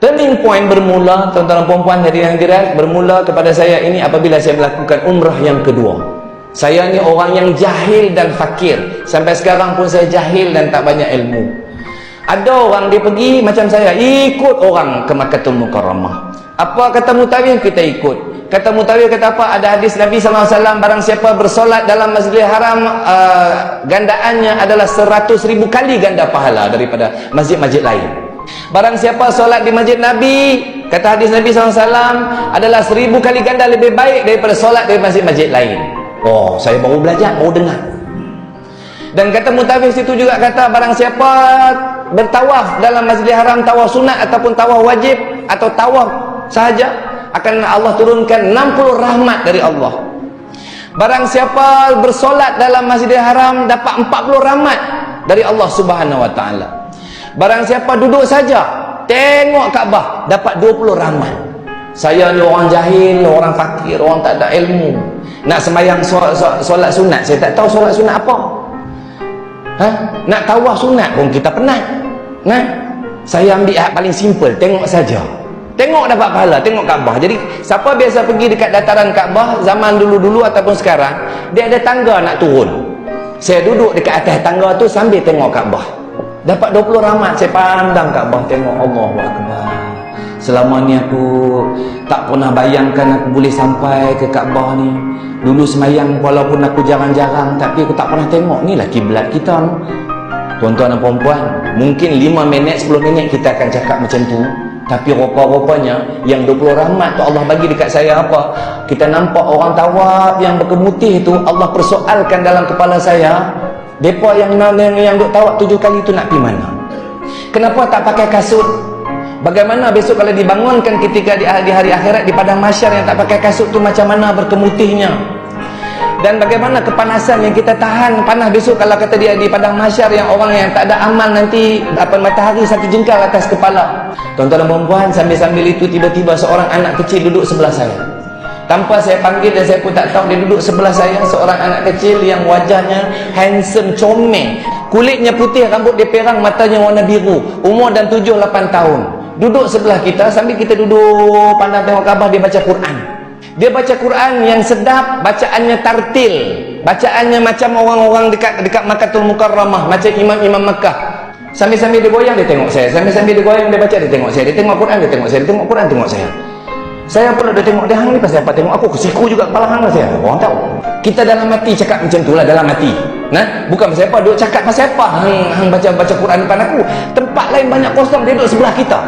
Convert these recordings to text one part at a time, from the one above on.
Turning point bermula, tuan-tuan dan puan-puan hadirin hadirat, bermula kepada saya ini apabila saya melakukan umrah yang kedua. Saya ni orang yang jahil dan fakir. Sampai sekarang pun saya jahil dan tak banyak ilmu. Ada orang dia pergi macam saya, ikut orang ke Makkahul Mukarramah. Apa kata mutawif, kita ikut. Kata mutawif kata apa? Ada hadis Nabi SAW, barang siapa bersolat dalam Masjidil Haram, gandaannya adalah 100,000 kali ganda pahala daripada masjid-masjid lain. Barang siapa solat di masjid Nabi, kata hadis Nabi SAW, adalah 1000 kali ganda lebih baik daripada solat di masjid-masjid lain. Oh, saya baru belajar, baru dengar. Dan kata mutawif situ juga kata, barang siapa bertawaf dalam Masjidil Haram, tawaf sunat ataupun tawaf wajib atau tawaf sahaja, akan Allah turunkan 60 rahmat dari Allah. Barang siapa bersolat dalam Masjidil Haram, dapat 40 rahmat dari Allah Subhanahu wa taala. Barang siapa duduk saja tengok Kaabah, dapat 20 rahmat. Saya ni orang jahil, orang fakir, orang tak ada ilmu. Nak sembahyang solat sunat, saya tak tahu solat sunat apa. Nak tawaf sunat pun kita penat. Saya ambil hak paling simple, tengok saja. Tengok dapat pahala, tengok Kaabah. Jadi siapa biasa pergi dekat dataran Kaabah zaman dulu-dulu ataupun sekarang, dia ada tangga nak turun. Saya duduk dekat atas tangga tu sambil tengok Kaabah. Dapat 20 rahmat. Saya pandang Kaabah, tengok Allahu Akbar. Selama ni aku tak pernah bayangkan aku boleh sampai ke Kaabah ni. Dulu semayang walaupun aku jarang-jarang, tapi aku tak pernah tengok. Ni lah kiblat kita ni. Tuan-tuan dan puan-puan, mungkin 5 minit 10 minit kita akan cakap macam tu, tapi rupa-rupanya yang 20 rahmat tu Allah bagi dekat saya apa? Kita nampak orang tawaf yang berkemutih tu, Allah persoalkan dalam kepala saya, depa yang duk tawaf 7 kali tu nak pergi mana? Kenapa tak pakai kasut? Bagaimana besok kalau dibangunkan ketika di hari akhirat di padang mahsyar yang tak pakai kasut tu macam mana berkemutihnya? Dan bagaimana kepanasan yang kita tahan panas besok kalau kata dia di padang mahsyar yang orang yang tak ada amal nanti dapat matahari satu jengkal atas kepala. Tuan-tuan dan puan-puan, sambil-sambil itu tiba-tiba seorang anak kecil duduk sebelah saya. Tanpa saya panggil dan saya pun tak tahu, dia duduk sebelah saya, seorang anak kecil yang wajahnya handsome, comel, kulitnya putih, rambut dia perang, matanya warna biru, umur dan 7-8 tahun. Duduk sebelah kita, sambil kita duduk pandang tengok Kaabah, dia baca Quran. Dia baca Quran yang sedap, bacaannya tartil, bacaannya macam orang-orang dekat Makkahul Mukarramah, macam imam-imam Makkah. Sambil-sambil dia goyang, dia tengok saya. Sambil-sambil dia goyang, dia baca, dia tengok saya. Dia tengok Quran, dia tengok saya. Dia tengok Quran, tengok saya. Saya pun ada tengok dia, hang ni pasal apa tengok aku, kesiku juga kepala hang lah saya. Orang tahu. Kita dalam hati cakap macam tu lah, dalam hati. Bukan pasal apa, duk cakap pasal apa hang baca Quran depan aku. Tempat lain banyak kosong, dia duduk sebelah kita.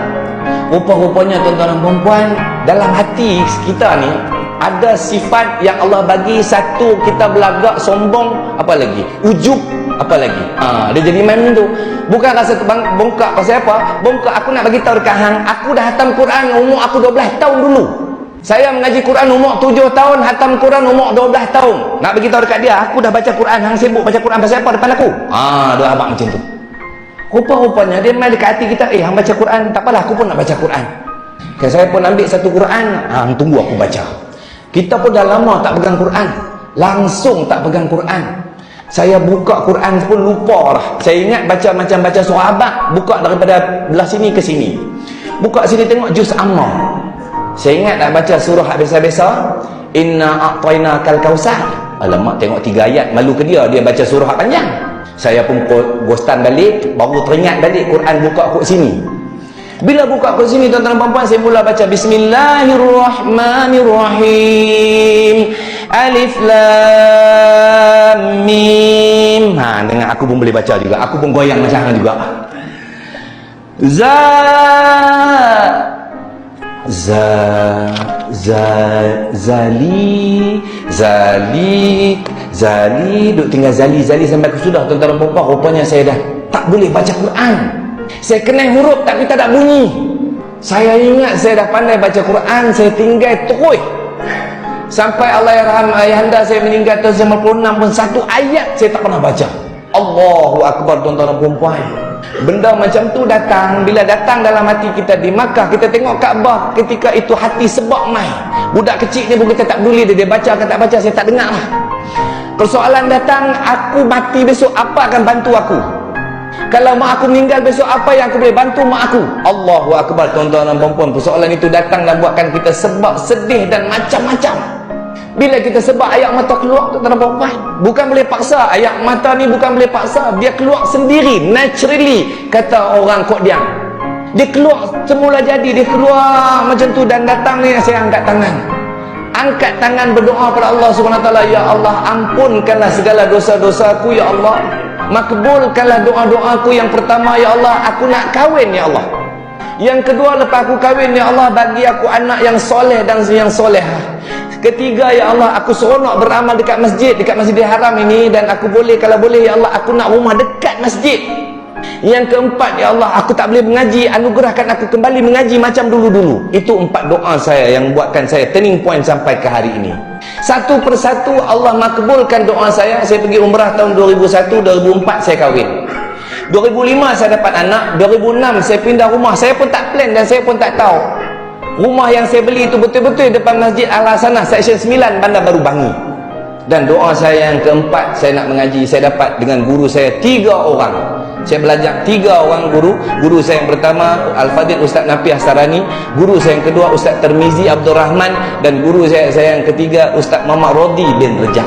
Rupa-rupanya tuan-tuan dan puan-puan, dalam hati kita ni ada sifat yang Allah bagi. Satu, kita belagak, sombong, apa lagi? Ujub, apa lagi? Dia jadi main tu. Bukan rasa bongkak pasal apa? Bongkak, aku nak bagi tahu dekat hang, aku dah hatam Quran umur aku 12 tahun dulu. Saya mengaji Quran umur 7 tahun, hatam Quran umur 12 tahun. Nak bagi tahu dekat dia, aku dah baca Quran, hang sibuk baca Quran pasal apa depan aku? Dia abang macam tu. Rupa-rupanya dia main dekat hati kita, hang baca Quran, tak apalah, aku pun nak baca Quran. Saya pun ambil satu Quran, hang tunggu aku baca. Kita pun dah lama tak pegang Quran, langsung tak pegang Quran. Saya buka Quran pun lupa lah. Saya ingat baca macam baca surah Abad, buka daripada belah sini ke sini, buka sini tengok juz Amma. Saya ingat nak baca surah biasa-biasa, Inna a'tainakal kausar. Alamak, tengok 3 ayat, malu ke dia baca surah panjang. Saya pun gostan balik, baru teringat balik Quran buka kat sini. Bila buka kat sini tuan-tuan dan puan-puan, saya mula baca Bismillahirrahmanirrahim, Alif Lam Mim. Dengan aku pun boleh baca juga. Aku pun goyang macam hang juga. Zali, duk tinggal Zali sampai ke sudah tuan-tuan dan puan-puan. Rupanya saya dah tak boleh baca Quran. Saya kenal huruf tapi tak ada bunyi. Saya ingat saya dah pandai baca Quran, saya tinggal terus sampai Allahyarham ayahanda saya meninggal tahun 96 pun satu ayat saya tak pernah baca. Allahu Akbar tuan-tuan dan puan-puan. Benda macam tu datang, bila datang dalam hati kita di Makkah, kita tengok Kaabah, ketika itu hati sebab mai. Budak kecil ni pun kita tak peduli dia baca ke tak baca, saya tak dengar lah. Persoalan datang, aku mati besok, apa akan bantu aku? Kalau mak aku meninggal besok, apa yang aku boleh bantu mak aku? Allahu Akbar. Tuan-tuan dan puan-puan, persoalan itu datanglah buatkan kita sebab sedih dan macam-macam. Bila kita sebab air mata keluar, tuan-tuan dan puan-puan, bukan boleh paksa. Air mata ni bukan boleh paksa, dia keluar sendiri, naturally, kata orang Kok Diang. Dia keluar semula jadi, dia keluar macam tu. Dan datang ni, saya angkat tangan. Angkat tangan berdoa pada Allah SWT. Ya Allah, ampunkanlah segala dosa-dosaku, ya Allah. Makbulkanlah doa-doaku. Yang pertama, ya Allah, aku nak kahwin, ya Allah. Yang kedua, lepas aku kahwin, ya Allah, bagi aku anak yang soleh dan yang solehah. Ketiga, ya Allah, aku seronok beramal dekat masjid, dekat Masjidil Haram ini. Dan aku boleh, kalau boleh, ya Allah, aku nak rumah dekat masjid. Yang keempat, ya Allah, aku tak boleh mengaji, anugerahkan aku kembali mengaji macam dulu-dulu. Itu 4 doa saya yang buatkan saya turning point sampai ke hari ini. Satu persatu Allah makbulkan doa saya. Saya pergi umrah tahun 2001, 2004 saya kahwin. 2005 saya dapat anak, 2006 saya pindah rumah. Saya pun tak plan dan saya pun tak tahu. Rumah yang saya beli itu betul-betul depan Masjid Al-Hasanah, Seksyen 9, Bandar Baru Bangi. Dan doa saya yang keempat, saya nak mengaji, saya dapat dengan guru saya 3 orang. Saya belajar 3 orang guru. Guru saya yang pertama Al-Fadhil Ustaz Napi Hastarani, guru saya yang kedua Ustaz Termizi Abdul Rahman, dan guru saya yang ketiga Ustaz Muhammad Rodi bin Rejab.